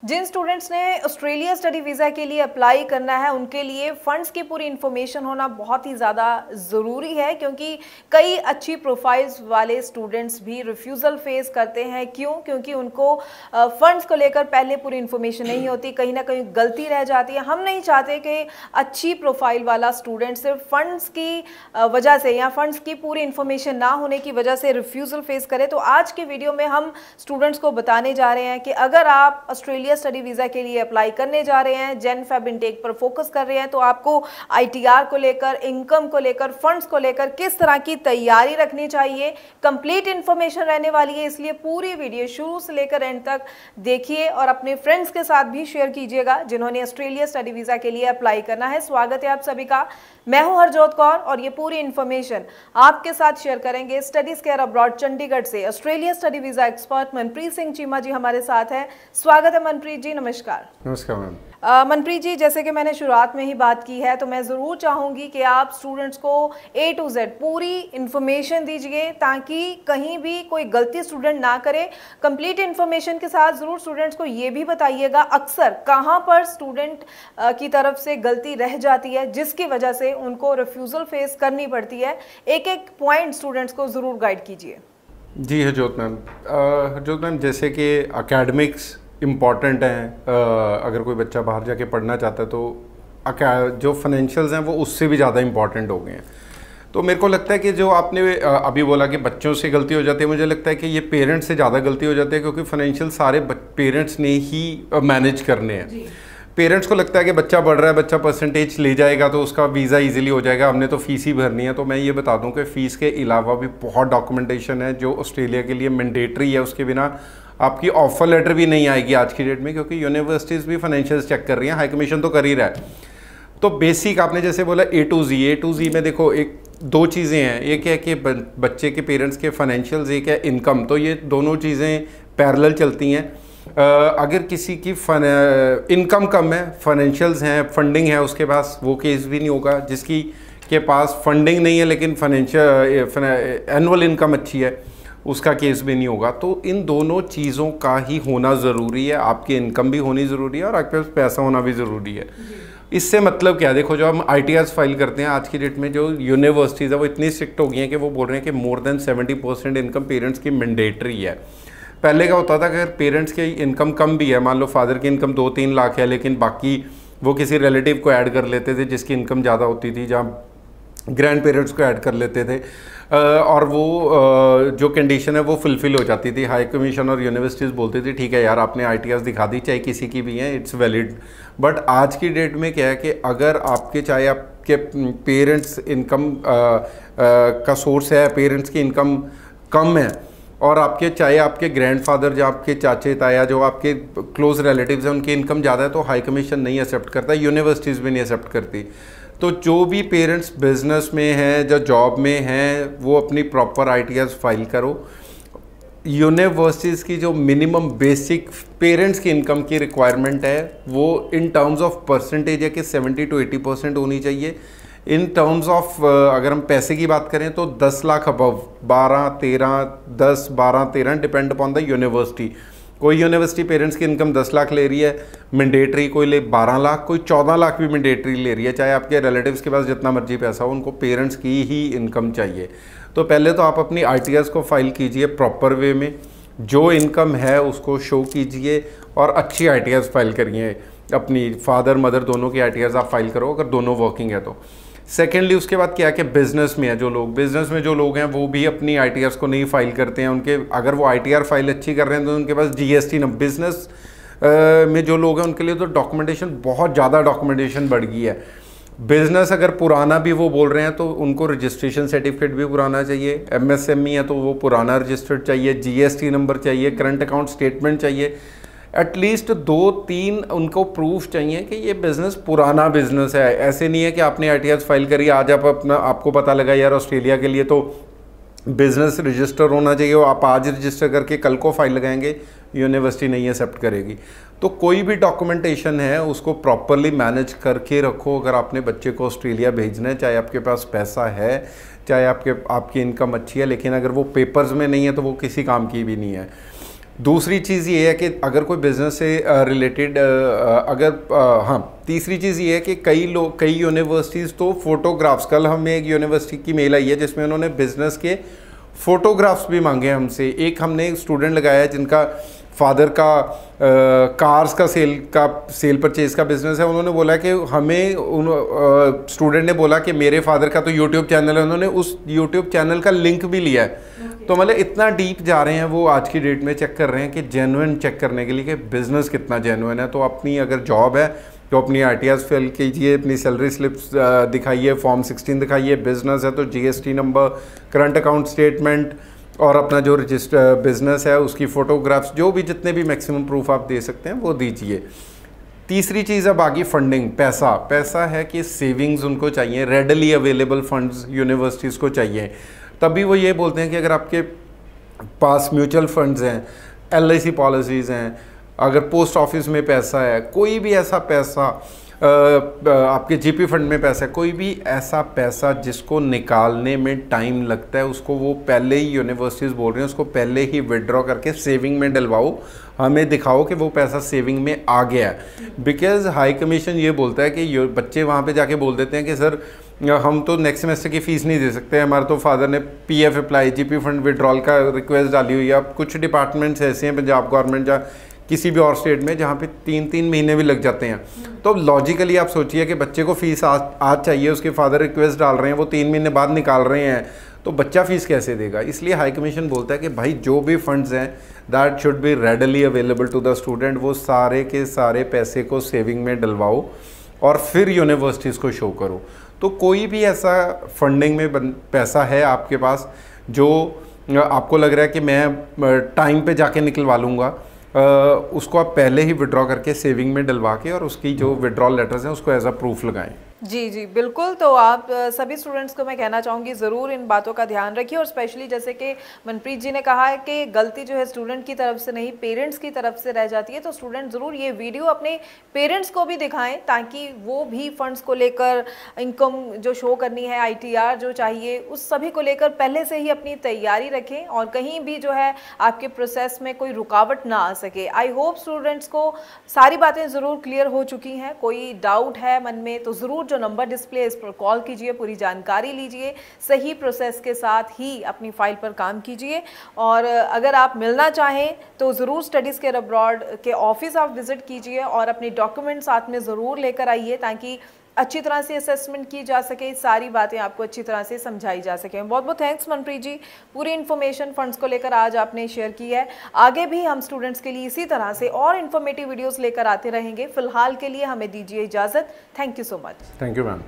जिन students ने Australia study visa के लिए अप्लाई करना है उनके लिए फ़ंड्स की पूरी इन्फॉर्मेशन होना बहुत ही ज़्यादा ज़रूरी है, क्योंकि कई अच्छी प्रोफाइल्स वाले स्टूडेंट्स भी रिफ्यूज़ल फेस करते हैं। क्योंकि उनको फ़ंड्स को लेकर पहले पूरी इन्फॉर्मेशन नहीं होती, कहीं ना कहीं गलती रह जाती है। हम नहीं चाहते कि अच्छी प्रोफाइल वाला स्टूडेंट सिर्फ फ़ंड्स की वजह से या फ़ंड्स की पूरी इन्फॉर्मेशन ना होने की वजह से रिफ्यूज़ल फेस करे। तो आज के वीडियो में हम स्टूडेंट्स को बताने जा रहे हैं कि अगर आप ऑस्ट्रेलिया स्टडी वीज़ा के लिए अप्लाई करने जा रहे हैं, जैन फेब इनटेक पर फोकस कर रहे हैं, तो आपको आईटीआर को लेकर, इनकम को लेकर, फंड्स को लेकर किस तरह की तैयारी रखनी चाहिए, कंप्लीट इन्फॉर्मेशन रहने वाली है। इसलिए पूरी वीडियो शुरू से लेकर एंड तक देखिए और अपने फ्रेंड्स के साथ भी शेयर कीजिएगा जिन्होंने ऑस्ट्रेलिया स्टडी वीज़ा के लिए अप्लाई करना है। स्वागत है आप सभी का, मैं हूं हरजोत कौर और ये पूरी इन्फॉर्मेशन आपके साथ शेयर करेंगे स्टडीज केयर अब्रॉड चंडीगढ़ से Australia study visa expert Manpreet Singh Cheema ji हमारे साथ हैं। स्वागत है मनप्रीत जी, नमस्कार। नमस्कार मैम। मनप्रीत जी, जैसे कि मैंने शुरुआत में ही बात की है, तो मैं ज़रूर चाहूँगी कि आप स्टूडेंट्स को A to Z पूरी इन्फॉर्मेशन दीजिए ताकि कहीं भी कोई गलती स्टूडेंट ना करे। कंप्लीट इन्फॉर्मेशन के साथ ज़रूर स्टूडेंट्स को ये भी बताइएगा अक्सर कहाँ पर स्टूडेंट की तरफ से गलती रह जाती है जिसकी वजह से उनको रिफ्यूज़ल फेस करनी पड़ती है। एक एक पॉइंट स्टूडेंट्स को ज़रूर गाइड कीजिए। जी हरजोत मैम, जैसे कि एकेडमिक्स इम्पॉर्टेंट हैं। अगर कोई बच्चा बाहर जाके पढ़ना चाहता है तो जो फाइनेंशियल्स हैं वो उससे भी ज़्यादा इम्पॉर्टेंट हो गए हैं। तो मेरे को लगता है कि जो आपने अभी बोला कि बच्चों से गलती हो जाती है, मुझे लगता है कि ये पेरेंट्स से ज़्यादा गलती हो जाती है, क्योंकि फाइनेंशियल सारे पेरेंट्स ने ही मैनेज करने हैं। पेरेंट्स को लगता है कि बच्चा पढ़ रहा है, बच्चा परसेंटेज ले जाएगा तो उसका वीज़ा इजीली हो जाएगा, हमने तो फ़ीस ही भरनी है। तो मैं ये बता दूं कि फ़ीस के अलावा भी बहुत डॉक्यूमेंटेशन है जो ऑस्ट्रेलिया के लिए मैंडेटरी है। उसके बिना आपकी ऑफर लेटर भी नहीं आएगी आज की डेट में, क्योंकि यूनिवर्सिटीज़ भी फाइनेंशियल्स चेक कर रही हैं, हाई कमीशन तो कर ही रहा है। तो बेसिक आपने जैसे बोला A to Z में देखो एक दो चीज़ें हैं। एक है कि बच्चे के पेरेंट्स के फाइनेंशियल्स, एक है इनकम। तो ये दोनों चीज़ें पैरेलल चलती हैं। अगर किसी की इनकम कम है, फाइनेंशियल्स हैं, फंडिंग है उसके पास, वो केस भी नहीं होगा। जिसकी के पास फंडिंग नहीं है लेकिन फाइनेंशियल एनुअल इनकम अच्छी है, उसका केस भी नहीं होगा। तो इन दोनों चीज़ों का ही होना ज़रूरी है। आपकी इनकम भी होनी ज़रूरी है और आपके पास पैसा होना भी ज़रूरी है। इससे मतलब क्या, देखो जो हम ITRs फाइल करते हैं आज की डेट में, जो यूनिवर्सिटीज़ है वो इतनी स्ट्रिक्ट हो गई हैं कि वो बोल रहे हैं कि मोर देन 70% इनकम पेरेंट्स की मैंडेटरी है। पहले क्या होता था कि अगर पेरेंट्स की इनकम कम भी है, मान लो फादर की इनकम 2-3 लाख है, लेकिन बाकी वो किसी रिलेटिव को ऐड कर लेते थे जिसकी इनकम ज़्यादा होती थी, जहाँ ग्रैंड पेरेंट्स को ऐड कर लेते थे और वो जो कंडीशन है वो फुलफ़िल हो जाती थी। हाई कमीशन और यूनिवर्सिटीज़ बोलती थी ठीक है यार आपने ITRs दिखा दी, चाहे किसी की भी हैं, इट्स वैलिड। बट आज की डेट में क्या है कि अगर आपके चाहे आपके पेरेंट्स इनकम का सोर्स है, पेरेंट्स की इनकम कम है, और आपके चाहे आपके ग्रैंडफादर जो आपके चाचे ताया जो आपके क्लोज रिलेटिव्स हैं उनकी इनकम ज़्यादा है, तो हाई कमीशन नहीं एक्सेप्ट करता, यूनिवर्सिटीज़ भी नहीं एक्सेप्ट करती। तो जो भी पेरेंट्स बिजनेस में हैं, जो जॉब में हैं, वो अपनी प्रॉपर ITRs फाइल करो। यूनिवर्सिटीज़ की जो मिनिमम बेसिक पेरेंट्स की इनकम की रिक्वायरमेंट है वो इन टर्म्स ऑफ परसेंटेज है कि 70 to 80% होनी चाहिए। इन टर्म्स ऑफ अगर हम पैसे की बात करें तो 10 lakh above, 12-13 depend upon the university. कोई यूनिवर्सिटी पेरेंट्स की इनकम 10 लाख ले रही है मैंडेटरी, कोई ले 12 लाख, कोई 14 लाख भी मैंडेटरी ले रही है। चाहे आपके रिलेटिव्स के पास जितना मर्जी पैसा हो, उनको पेरेंट्स की ही इनकम चाहिए। तो पहले तो आप अपनी ITRs को फाइल कीजिए प्रॉपर वे में, जो इनकम है उसको शो कीजिए और अच्छी ITRs फाइल करिए। अपनी फादर मदर दोनों की ITRs आप फाइल करो अगर दोनों वर्किंग है तो। सेकेंडली उसके बाद क्या है कि बिज़नेस में है जो लोग, बिज़नेस में जो लोग हैं वो भी अपनी ITRs को नहीं फाइल करते हैं। उनके अगर वो ITR फाइल अच्छी कर रहे हैं तो उनके पास GST न, बिज़नेस में जो लोग हैं उनके लिए तो डॉक्यूमेंटेशन, बहुत ज़्यादा डॉक्यूमेंटेशन बढ़ गई है। बिज़नेस अगर पुराना भी वो बोल रहे हैं तो उनको रजिस्ट्रेशन सर्टिफिकेट भी पुराना चाहिए, MSME है तो वो पुराना रजिस्टर्ड चाहिए, GST नंबर चाहिए, करंट अकाउंट स्टेटमेंट चाहिए, एटलीस्ट 2-3 उनको प्रूफ चाहिए कि ये बिज़नेस पुराना बिज़नेस है। ऐसे नहीं है कि आपने ITRs फाइल करी, आज आपको पता लगा यार ऑस्ट्रेलिया के लिए तो बिज़नेस रजिस्टर होना चाहिए, और आप आज रजिस्टर करके कल को फाइल लगाएंगे, यूनिवर्सिटी नहीं एक्सेप्ट करेगी। तो कोई भी डॉक्यूमेंटेशन है उसको प्रॉपरली मैनेज करके रखो अगर आपने बच्चे को ऑस्ट्रेलिया भेजना है। चाहे आपके पास पैसा है, चाहे आपकी इनकम अच्छी है, लेकिन अगर वो पेपर्स में नहीं है तो वो किसी काम की भी नहीं है। दूसरी चीज़ ये है कि अगर कोई बिज़नेस से रिलेटेड हाँ, तीसरी चीज़ ये है कि कई यूनिवर्सिटीज़ तो फोटोग्राफ्स, कल हमें एक यूनिवर्सिटी की मेल आई है जिसमें उन्होंने बिज़नेस के फ़ोटोग्राफ्स भी मांगे हमसे। एक हमने स्टूडेंट लगाया है जिनका फादर का कार्स का सेल परचेज़ का बिज़नेस है। उन्होंने बोला कि स्टूडेंट ने बोला कि मेरे फादर का तो यूट्यूब चैनल है, उन्होंने उस यूट्यूब चैनल का लिंक भी लिया है। तो मतलब इतना डीप जा रहे हैं वो आज की डेट में, चेक कर रहे हैं कि जेन्युइन चेक करने के लिए कि बिज़नेस कितना जेन्युइन है। तो अपनी अगर जॉब है तो अपनी आरटीआर फिल कीजिए, अपनी सैलरी स्लिप्स दिखाइए, फॉर्म 16 दिखाइए। बिज़नेस है तो GST number, current account statement और अपना जो रजिस्टर बिज़नेस है उसकी फ़ोटोग्राफ्स, जो भी जितने भी मैक्सिमम प्रूफ आप दे सकते हैं वो दीजिए। तीसरी चीज़ अब आगे फंडिंग, पैसा है कि सेविंग्स उनको चाहिए, रेडली अवेलेबल फंड्स यूनिवर्सिटीज़ को चाहिए। तभी वो ये बोलते हैं कि अगर आपके पास म्यूचुअल फंड्स हैं, एलआईसी पॉलिसीज़ हैं, अगर पोस्ट ऑफिस में पैसा है, कोई भी ऐसा पैसा, आपके जीपी फंड में पैसा है, कोई भी ऐसा पैसा जिसको निकालने में टाइम लगता है, उसको वो पहले ही यूनिवर्सिटीज़ बोल रहे हैं उसको पहले ही विड्रॉ करके सेविंग में डलवाओ, हमें दिखाओ कि वो पैसा सेविंग में आ गया है। बिकॉज हाई कमीशन ये बोलता है कि बच्चे वहाँ पे जाके बोल देते हैं कि सर हम तो नेक्स्ट सेमेस्टर की फ़ीस नहीं दे सकते, हमारे तो फादर ने PF apply, GP fund withdrawal का रिक्वेस्ट डाली हुई है। अब कुछ डिपार्टमेंट्स ऐसे हैं पंजाब गवर्नमेंट या किसी भी और स्टेट में जहाँ पे 3-3 महीने भी लग जाते हैं। तो लॉजिकली आप सोचिए कि बच्चे को फ़ीस आज चाहिए, उसके फादर रिक्वेस्ट डाल रहे हैं, वो 3 महीने बाद निकाल रहे हैं, तो बच्चा फ़ीस कैसे देगा? इसलिए हाई कमीशन बोलता है कि भाई जो भी फंड्स हैं that should be readily available to the student, वो सारे के सारे पैसे को सेविंग में डलवाओ और फिर यूनिवर्सिटीज़ को शो करो। तो कोई भी ऐसा फंडिंग में पैसा है आपके पास जो आपको लग रहा है कि मैं टाइम पे जाके निकलवा लूँगा, उसको आप पहले ही विड्रॉ करके सेविंग में डलवा के और उसकी जो विड्रॉल लेटर्स हैं उसको एज अ प्रूफ लगाएं। जी जी बिल्कुल। तो आप सभी स्टूडेंट्स को मैं कहना चाहूँगी ज़रूर इन बातों का ध्यान रखिए, और स्पेशली जैसे कि मनप्रीत जी ने कहा है कि गलती जो है स्टूडेंट की तरफ से नहीं पेरेंट्स की तरफ से रह जाती है, तो स्टूडेंट ज़रूर ये वीडियो अपने पेरेंट्स को भी दिखाएं ताकि वो भी फंड्स को लेकर, इनकम जो शो करनी है, आईटीआर जो चाहिए, उस सभी को लेकर पहले से ही अपनी तैयारी रखें और कहीं भी जो है आपके प्रोसेस में कोई रुकावट ना आ सके। आई होप स्टूडेंट्स को सारी बातें ज़रूर क्लियर हो चुकी हैं। कोई डाउट है मन में तो ज़रूर जो नंबर डिस्प्ले इस पर कॉल कीजिए, पूरी जानकारी लीजिए, सही प्रोसेस के साथ ही अपनी फाइल पर काम कीजिए। और अगर आप मिलना चाहें तो ज़रूर स्टडीज़ केयर अब्रॉड के ऑफिस आप विजिट कीजिए और अपने डॉक्यूमेंट साथ में ज़रूर लेकर आइए ताकि अच्छी तरह से असेसमेंट की जा सके, सारी बातें आपको अच्छी तरह से समझाई जा सके। बहुत बहुत थैंक्स मनप्रीत जी, पूरी इन्फॉर्मेशन फंड्स को लेकर आज आपने शेयर की है। आगे भी हम स्टूडेंट्स के लिए इसी तरह से और इन्फॉर्मेटिव वीडियोस लेकर आते रहेंगे। फिलहाल के लिए हमें दीजिए इजाज़त। Thank you so much. Thank you ma'am.